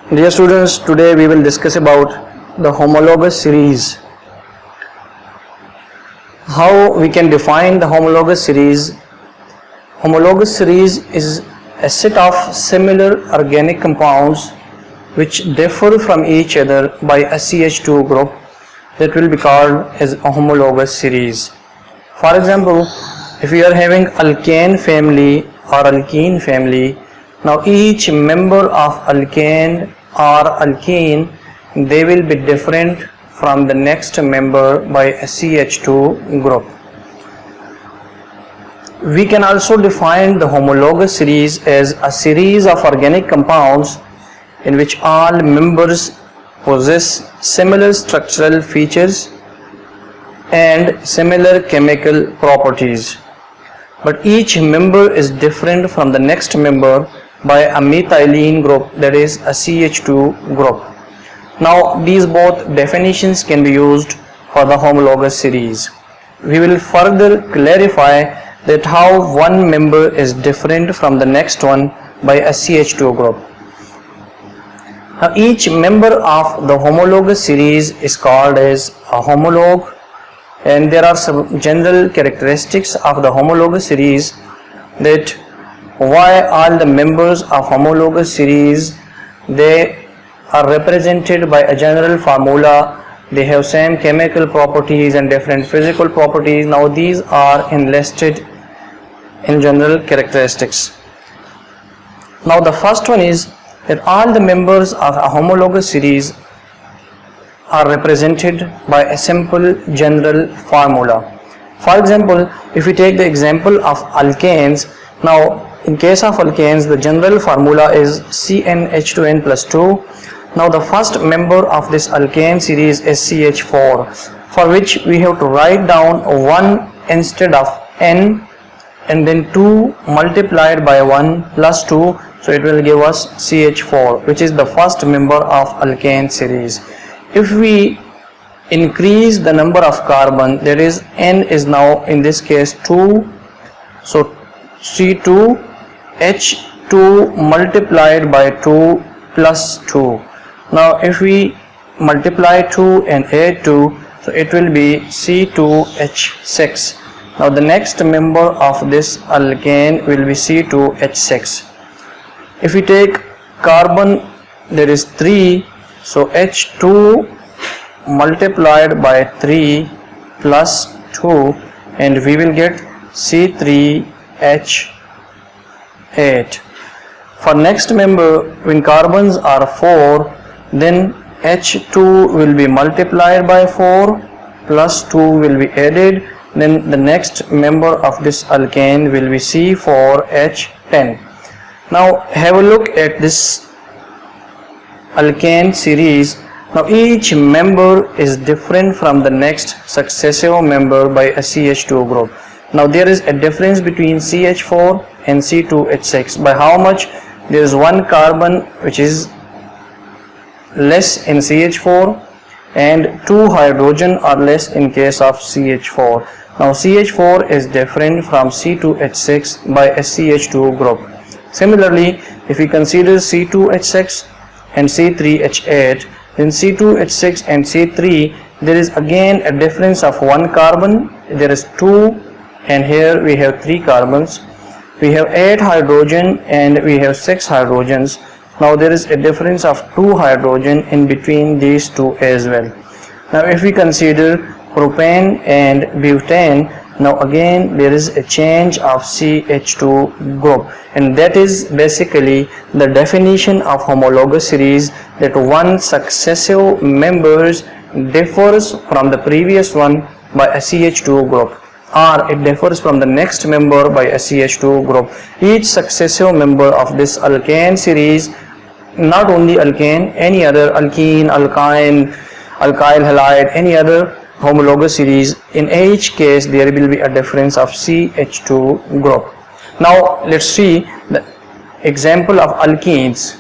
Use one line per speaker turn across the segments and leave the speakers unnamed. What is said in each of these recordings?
Dear students, today we will discuss about the homologous series. How we can define the homologous series? Homologous series is a set of similar organic compounds which differ from each other by a CH2 group that will be called as a homologous series. For example, if we are having alkane family or alkene family, now each member of alkane or alkene, they will be different from the next member by a CH2 group. We can also define the homologous series as a series of organic compounds in which all members possess similar structural features and similar chemical properties, but each member is different from the next member by a methylene group, that is a CH2 group. Now these both definitions can be used for the homologous series. We will further clarify that how one member is different from the next one by a CH2 group. Now each member of the homologous series is called as a homologue, and there are some general characteristics of the homologous series, that why all the members of homologous series, they are represented by a general formula, they have same chemical properties and different physical properties. Now these are enlisted in general characteristics. Now the first one is that all the members of a homologous series are represented by a simple general formula. For example, if we take the example of alkanes, now in case of alkanes, the general formula is CnH2n plus 2. Now the first member of this alkane series is CH4, for which we have to write down 1 instead of n, and then 2 multiplied by 1 plus 2, so it will give us CH4, which is the first member of alkane series. If we increase the number of carbon, that is n is now in this case 2, so C2H2 multiplied by 2 plus 2. Now if we multiply 2 and add 2, so it will be C2H6. Now the next member of this alkane will be C2H6. If we take carbon, there is 3, so H2 multiplied by 3 plus 2, and we will get C3H8. For next member, when carbons are 4, then H2 will be multiplied by 4 plus 2 will be added, then the next member of this alkane will be C4H10. Now have a look at this alkane series. Now each member is different from the next successive member by a CH2 group. Now there is a difference between CH4 and C2H6. By how much? There is one carbon which is less in CH4 and 2 hydrogen are less in case of CH4. Now CH4 is different from C2H6 by a CH2 group. Similarly, if we consider C2H6 and C3H8, then C2H6 and C3, there is again a difference of one carbon. There is 2, and here we have 3 carbons. We have 8 hydrogen and we have 6 hydrogens. Now there is a difference of 2 hydrogen in between these two as well. Now if we consider propane and butane, now again there is a change of CH2 group, and that is basically the definition of homologous series, that one successive members differs from the previous one by a CH2 group, or it differs from the next member by a CH2 group. Each successive member of this alkane series, not only alkane, any other alkene, alkyne, alkyl halide, any other homologous series, in each case there will be a difference of CH2 group. Now let's see the example of alkenes.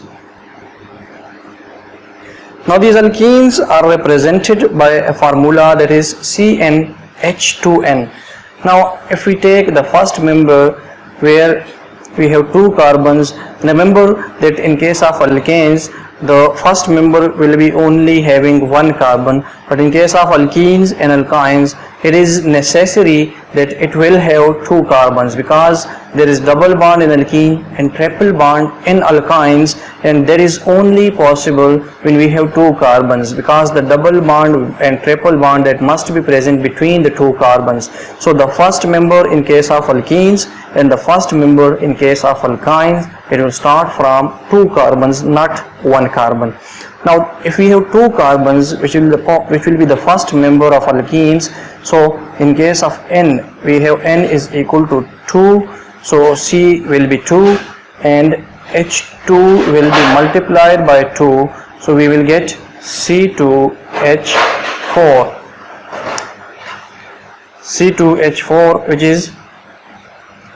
Now these alkenes are represented by a formula, that is CnH2n. Now if we take the first member where we have 2 carbons, remember that in case of alkanes the first member will be only having one carbon, but in case of alkenes and alkynes it is necessary that it will have two carbons, because there is double bond in alkene and triple bond in alkynes, and that is only possible when we have two carbons, because the double bond and triple bond that must be present between the two carbons. So the first member in case of alkenes and the first member in case of alkynes, it will start from two carbons, not one carbon. Now if we have two carbons, which will be the first member of alkenes, so in case of N, we have N is equal to 2, so C will be 2 and H2 will be multiplied by 2, so we will get C2H4. C2H4, which is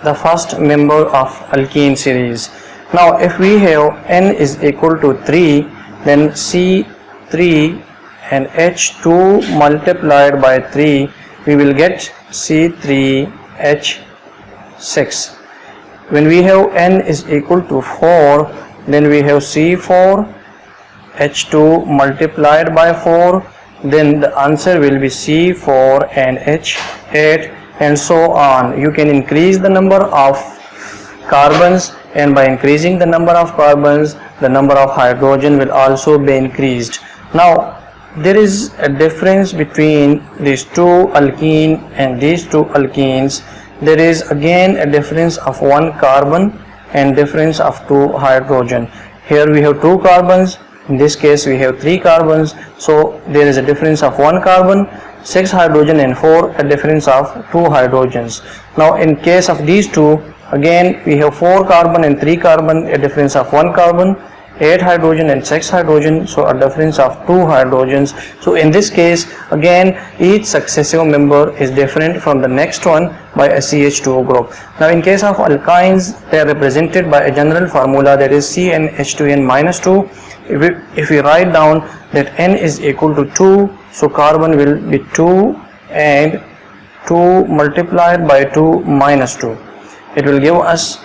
the first member of alkene series. Now if we have N is equal to 3, then C3 and H2 multiplied by 3, we will get C3H6. When we have N is equal to 4, then we have C4 H2 multiplied by 4, then the answer will be C4 and H8, and so on. You can increase the number of carbons, and by increasing the number of carbons, the number of hydrogen will also be increased. Now there is a difference between these two alkene and these two alkenes. There is again a difference of one carbon and difference of two hydrogen. Here we have two carbons, in this case we have three carbons, so there is a difference of one carbon, 6 hydrogen, and 4 a difference of 2 hydrogens. Now in case of these two, again we have 4 carbon and 3 carbon, a difference of 1 carbon, 8 hydrogen and 6 hydrogen, so a difference of 2 hydrogens. So in this case again each successive member is different from the next one by a CH2O group. Now in case of alkynes, they are represented by a general formula, that is CnH2n minus 2. If we write down that N is equal to 2, so carbon will be 2 and 2 multiplied by 2 minus 2. It will give us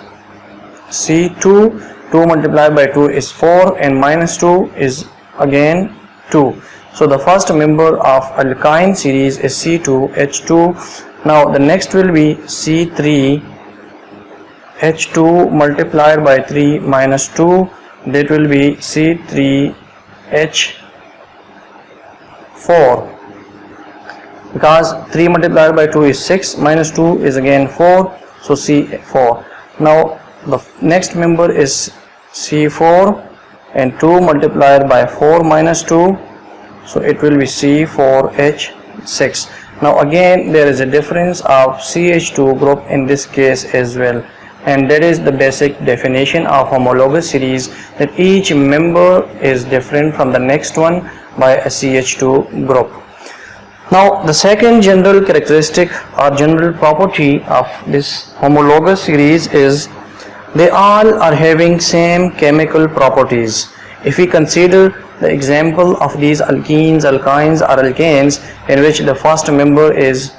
C2, 2 multiplied by 2 is 4 and minus 2 is again 2. So the first member of alkyne series is C2H2. Now the next will be C3H2 multiplied by 3 minus 2, that will be C3H4, because 3 multiplied by 2 is 6, minus 2 is again 4, so C4. Now the next member is C4 and 2 multiplied by 4 minus 2, so it will be C4H6. Now again there is a difference of CH2 group in this case as well, and that is the basic definition of homologous series, that each member is different from the next one by a CH2 group. Now the second general characteristic or general property of this homologous series is they all are having same chemical properties. If we consider the example of these alkenes, alkynes or alkanes in which the first member is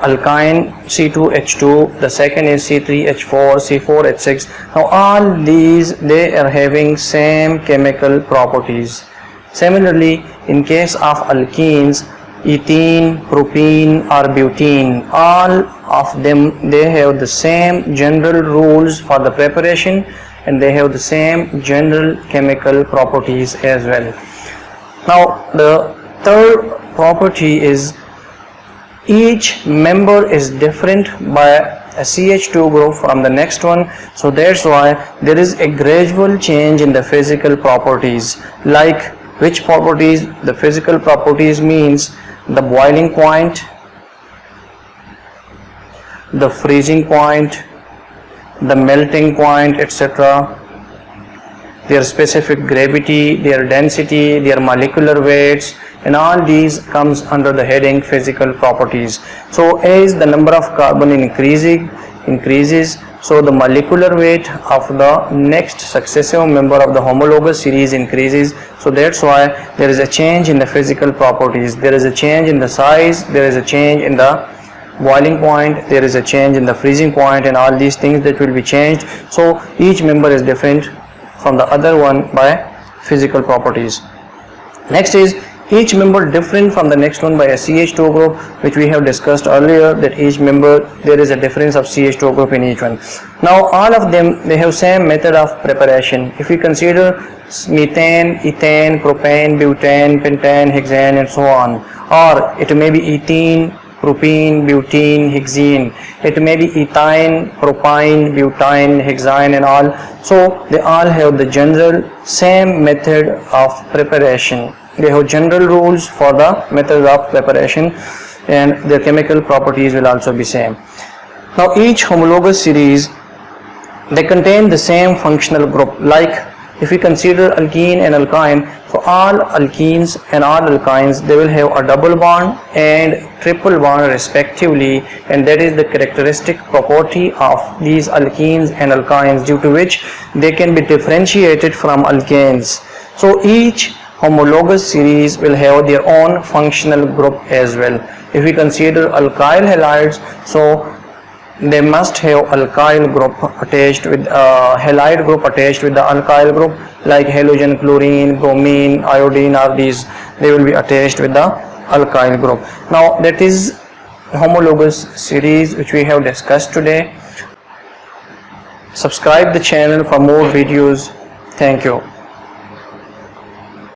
alkyne C2H2, the second is C3H4, C4H6. Now all these, they are having same chemical properties. Similarly, in case of alkenes, ethene, propene or butene, all of them, they have the same general rules for the preparation and they have the same general chemical properties as well. Now the third property is each member is different by a CH2 group from the next one, so that's why there is a gradual change in the physical properties. Like which properties? The physical properties means the boiling point, the freezing point, the melting point, etc., their specific gravity, their density, their molecular weights, and all these comes under the heading physical properties. So as the number of carbon increases, so the molecular weight of the next successive member of the homologous series increases. So that's why there is a change in the physical properties. There is a change in the size, there is a change in the boiling point, there is a change in the freezing point, and all these things that will be changed. So each member is different from the other one by physical properties. Next is each member different from the next one by a CH2 group, which we have discussed earlier, that each member there is a difference of CH2 group in each one. Now all of them, they have same method of preparation. If we consider methane, ethane, propane, butane, pentane, hexane and so on, or it may be ethene, propene, butene, hexene, it may be ethyne, propyne, butane, hexane and all. So they all have the general same method of preparation. They have general rules for the method of preparation, and their chemical properties will also be same. Now each homologous series, they contain the same functional group. Like if we consider alkene and alkyne, for all alkenes and all alkynes, they will have a double bond and triple bond respectively, and that is the characteristic property of these alkenes and alkynes, due to which they can be differentiated from alkanes. So each homologous series will have their own functional group as well. If we consider alkyl halides, so they must have alkyl group attached with halide group attached with the alkyl group, like halogen, chlorine, bromine, iodine, are these, they will be attached with the alkyl group. Now that is homologous series which we have discussed today. Subscribe the channel for more videos. Thank you.